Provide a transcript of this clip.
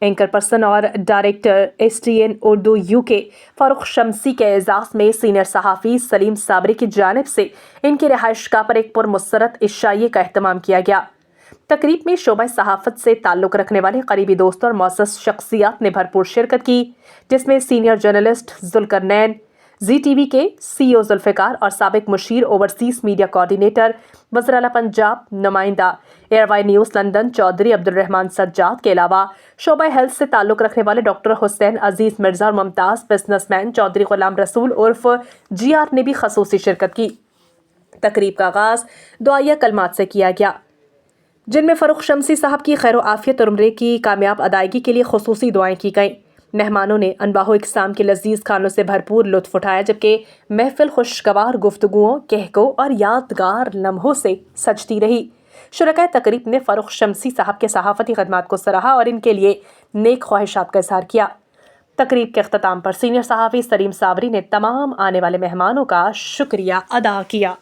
Anchor person اور director STN Urdu UK فاروق شمسی کے اعزاز میں سینئر صحافی سلیم صابری کی جانب سے ان کی رہائش گاہ پر ایک پرمسرت عشائیے کا اہتمام کیا گیا۔ تقریب میں شعبہ صحافت سے تعلق رکھنے والے قریبی دوستوں اور معزز شخصیات نے بھرپور شرکت کی، جس میں سینئر جرنلسٹ ذوالقرنین، ZTV کے CEO ذوالفقار اور سابق مشیر اوورسیز میڈیا کوآرڈینیٹر وزیر اعلیٰ پنجاب نمائندہ ایئر نیوز لندن چودھری عبدالرحمان سجاد کے علاوہ شعبہ ہیلتھ سے تعلق رکھنے والے ڈاکٹر حسین عزیز مرزا اور ممتاز بزنس مین چودھری غلام رسول عرف GR نے بھی خصوصی شرکت کی۔ تقریب کا آغاز دعائیہ کلمات سے کیا گیا، جن میں فاروق شمسی صاحب کی خیر و عافیت اور عمرے کی کامیاب ادائیگی کے لیے خصوصی دعائیں کی گئیں۔ مہمانوں نے انواع و اقسام کے لذیذ کھانوں سے بھرپور لطف اٹھایا، جبکہ محفل خوشگوار گفتگوؤں، کہکوں اور یادگار لمحوں سے سجتی رہی۔ شرکائے تقریب نے فاروق شمسی صاحب کے صحافتی خدمات کو سراہا اور ان کے لیے نیک خواہشات کا اظہار کیا۔ تقریب کے اختتام پر سینئر صحافی سلیم صابری نے تمام آنے والے مہمانوں کا شکریہ ادا کیا۔